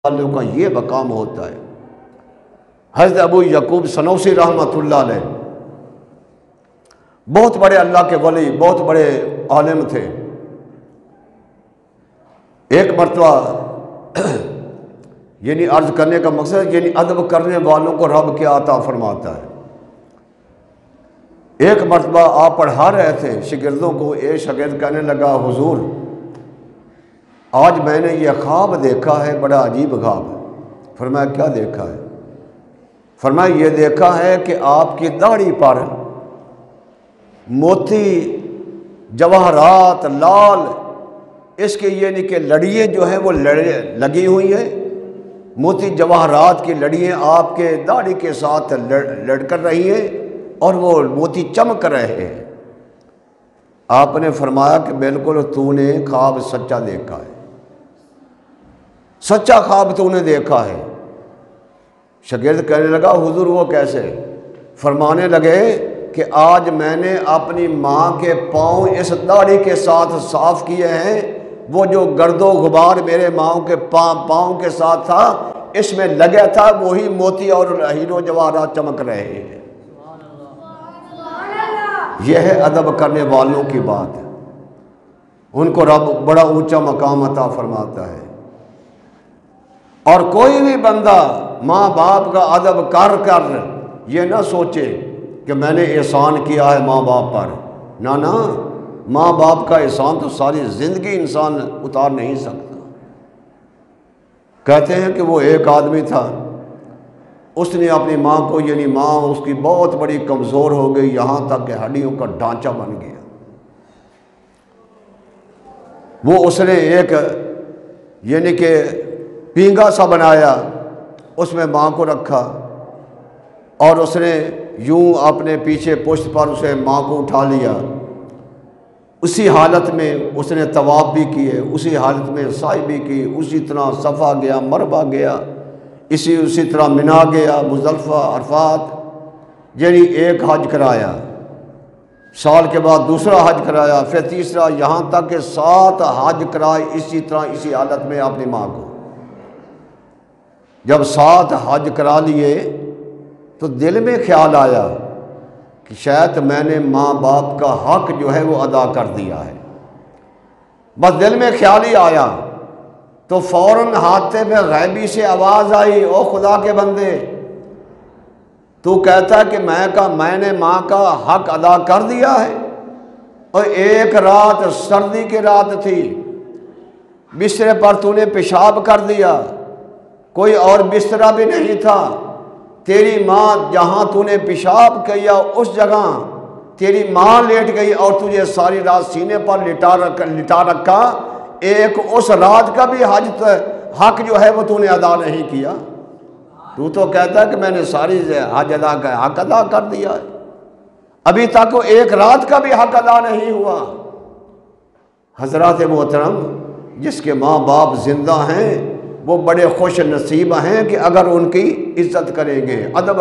والوں کا یہ مقام ہوتا ہے۔ حضرت ابو یعقوب سنوسی رحمۃ اللہ علیہ بہت بڑے اللہ کے ولی، بہت بڑے عالم تھے۔ ایک مرتبہ یعنی عرض کرنے کا مقصد یعنی ادب کرنے والوں کو رب کیا عطا فرماتا ہے۔ ایک مرتبہ آپ پڑھا رہے تھے شاگردوں کو، ایک شاگرد کہنے لگا حضور آج میں نے یہ خواب دیکھا ہے، بڑا عجیب خواب ہے۔ فرمایا کیا دیکھا ہے؟ فرمایا یہ دیکھا ہے کہ آپ کی داڑھی پر موتی جواہرات لال اس کے یعنی کہ لڑیاں جو ہیں وہ لگی ہوئی ہیں، موتی جواہرات کی لڑیاں آپ کے داڑھی کے ساتھ لڑ کر رہی ہیں اور وہ موتی چمک رہے ہیں۔ آپ نے فرمایا کہ بالکل تو نے خواب سچا دیکھا ہے، سچا خواب تو نے دیکھا ہے۔ شاگرد کہنے لگا حضور وہ کیسے؟ فرمانے لگے کہ آج میں نے اپنی ماں کے پاؤں اس داڑھی کے ساتھ صاف کیے ہیں، وہ جو گرد و غبار میرے ماں کے پاؤں کے ساتھ تھا اس میں لگا تھا، وہی موتی اور ہیرو جواہرات چمک رہے ہیں۔ یہ ہے ادب کرنے والوں کی بات، ان کو رب بڑا اونچا مقام عطا فرماتا ہے۔ اور کوئی بھی بندہ ماں باپ کا ادب کر یہ نہ سوچے کہ میں نے احسان کیا ہے ماں باپ پر، نہ ماں باپ کا احسان تو ساری زندگی انسان اتار نہیں سکتا۔ کہتے ہیں کہ وہ ایک آدمی تھا، اس نے اپنی ماں کو یعنی ماں اس کی بہت بڑی کمزور ہو گئی، یہاں تک کہ ہڈیوں کا ڈھانچہ بن گیا۔ وہ اس نے ایک یعنی کہ پینگا سا بنایا، اس میں ماں کو رکھا اور اس نے یوں اپنے پیچھے پشت پر اسے ماں کو اٹھا لیا۔ اسی حالت میں اس نے طواف بھی کیے، اسی حالت میں سعی بھی کی، اسی طرح صفا گیا، مروہ گیا، اسی طرح منا گیا، مزدلفہ، عرفات، یعنی ایک حج کرایا، سال کے بعد دوسرا حج کرایا، پھر تیسرا، یہاں تک کہ 7 حج کرائے اسی طرح اسی حالت میں اپنی ماں کو۔ جب 7 حج کرا لیے تو دل میں خیال آیا کہ شاید میں نے ماں باپ کا حق جو ہے وہ ادا کر دیا ہے، بس دل میں خیال ہی آیا تو فوراً ہاتھے میں غیبی سے آواز آئی، او خدا کے بندے تو کہتا ہے کہ میں نے ماں کا حق ادا کر دیا ہے، اور ایک رات سردی کی رات تھی، بسترے پر تو نے پیشاب کر دیا، کوئی اور بسترا بھی نہیں تھا، تیری ماں جہاں تو نے پیشاب کیا اس جگہ تیری ماں لیٹ گئی اور تجھے ساری رات سینے پر لٹا رکھا، ایک اس رات کا بھی حق جو ہے وہ تو نے ادا نہیں کیا۔ تو کہتا ہے کہ میں نے ساری حج حق ادا کر دیا ہے، ابھی تک وہ ایک رات کا بھی حق ادا نہیں ہوا۔ حضرات محترم، جس کے ماں باپ زندہ ہیں وہ بڑے خوش نصیب ہیں کہ اگر ان کی عزت کریں گے، ادب